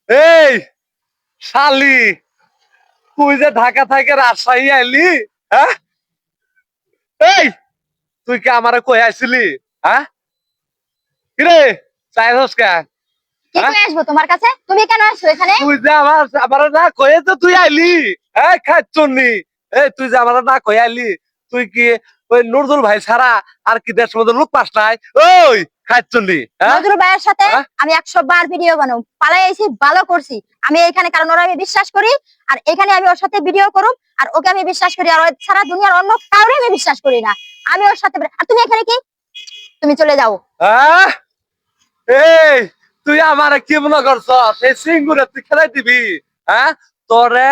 এই শালি, তুই যে ঢাকা থেকে রাজশাহী আইলি, হ্যাঁ? এই তুই কি আমারে কই আইছিলি? হ্যাঁ, কিরে চাইছস কে? কি কই আসবো তোমার কাছে? তুমি কেন আসছো এখানে? তুই যে আমার না কয়ে তো তুই আইলি, হ্যাঁ খাচ্ছনি। এই তুই যে আমার না কয়ে আইলি, তুই কি ওই নজরুল ভাই ছাড়া আর কি দেশের মধ্যে লোক পাস নাই? ওই খাচ্ছনি, হ্যাঁ? নজরুল ভাইয়ের সাথে আমি 100 বার ভিডিও বানাবো, পালাই আইছি, ভালো করছি আমি এখানে, কারণ ওরা আমি বিশ্বাস করি। আর এখানে আমি ওর সাথে ভিডিও করব, আর ওকে আমি বিশ্বাস করি, আর সারা দুনিয়ার অন্য কাউরে আমি বিশ্বাস করি না। আমি ওর সাথে, আর তুমি এখানে কি? তুমি চলে যাও। হ্যাঁ, এই তুই আমার কি মনে করছ? এই সিঙ্গুরে তুই খেলাই দিবি? হ্যাঁ তোরে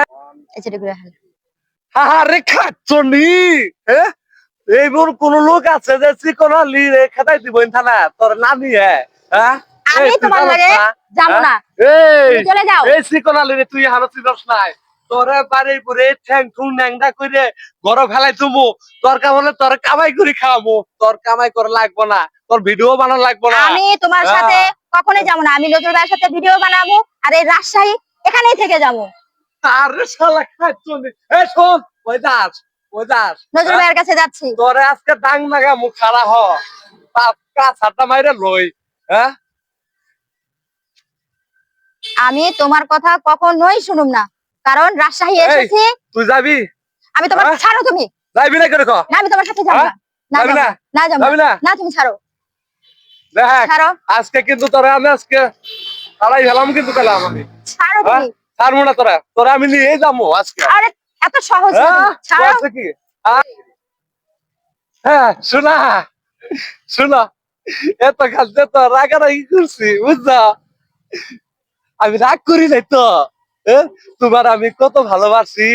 হাহারে খাচ্ছনি, হ্যাঁ? এই কোন লোক আছে যে চিকন লিরে খেতাই দিব থানা তোর নানি? হ্যাঁ, আমি তোমার লাগে যাবো না, এই চলে যাও। এই চিকন লিরে তুই হারো চিনস নাই? তোরে বাড়ি পুরে ঠ্যাং ঠুং ন্যাংডা কইরে গরম ফেলাই তুমু। তোর কামলে তোর কামাই করে খাওয়াবো, তোর কামাই করে লাগবো না, তোর ভিডিও বানানো লাগবো না। আমি তোমার সাথে কখনোই যাবো না, আমি নজরুল ভাইয়ের সাথে ভিডিও বানাবো, আর এই রাজশাহী এখানেই থেকে যাবো। আরে শালা খাচ্ছনি, এই শোন, ওই দাস, ওই দাস নজরুল ভাইয়ের কাছে যাচ্ছি। তোরে আজকে ডাং লাগা মুখ খারাপ হ, কাছাটা মাইরে লই। হ্যাঁ, আমি তোমার কথা কখনোই শুনুম না, কারণ রাজশাহী এসেছি। তুই যাবি? আমি তোমার ছাড়ো, তুমি যাবি না করে? না, আমি তোমার সাথে যাবো না। না যাবি না? না যাবো যাবি না, না? না তুমি ছাড়ো। দেখ ছাড়ো, আজকে কিন্তু তোরা আমি আজকে হারাই গেলাম, কিন্তু পেলাম আমি। ছাড়ো তুমি। ছাড়বো না তোরা, তোরা আমি নিয়ে যাবো আজকে। আরে এত সহজ না, ছাড়ো। আছে কি? হ্যাঁ শোনা, শোনা, এত কালকে তো রাগারাগি করছি বুঝছা? আমি রাগ করি নাই তো, তোমার আমি কত ভালোবাসি,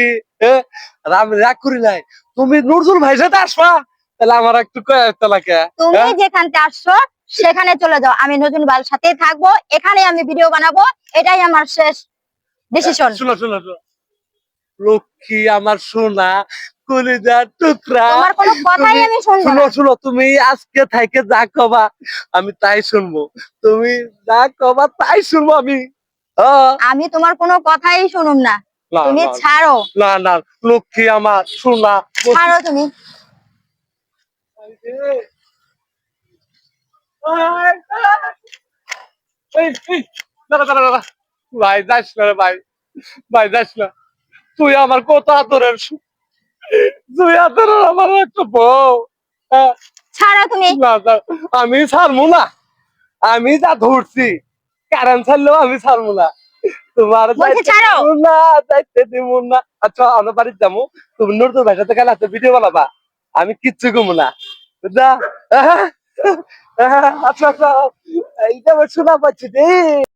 আমি রাগ করি নাই। তুমি নজরুল ভাই সাথে আসবা, তাহলে আমার একটু লাগে। তুমি যেখানতে আসছো সেখানে চলে যাও, আমি নজরুল ভাইয়ের সাথেই থাকবো, এখানে আমি ভিডিও বানাবো, এটাই আমার শেষ ডিসিশন। শোনো শোনো, লক্ষ্মী আমার সোনা কলিজার টুকরা, তোমার কোনো কথাই আমি শুনবো না। শুনো, তুমি আজকে থেকে যা কবা আমি তাই শুনবো, তুমি যা কবা তাই শুনবো আমি। আমি তোমার কোনো কথাই শুনুম না, তুমি ছাড়ো। না না, লক্ষ্মী আমার সোনা, ছাড়ো তুমি। ভাই যাস না রে ভাই, ভাই যাস না। তুই আমার কত আদরের, তুই আদরের আমার একটা বউ। ছাড়ো তুমি। আমি ছাড়বো না, আমি যা ধরছি কারণ ছাড়লেও আমি ছাড়বো না। তোমার যাইতে দিব না। আচ্ছা আমরা বাড়িতে যাবো, তুমি নতুন ভাই সাথে গেলে ভিডিও বানাবা, আমি কিচ্ছু কমু না বুঝলা? আচ্ছা আচ্ছা, এইটা শোনা পাচ্ছি রে।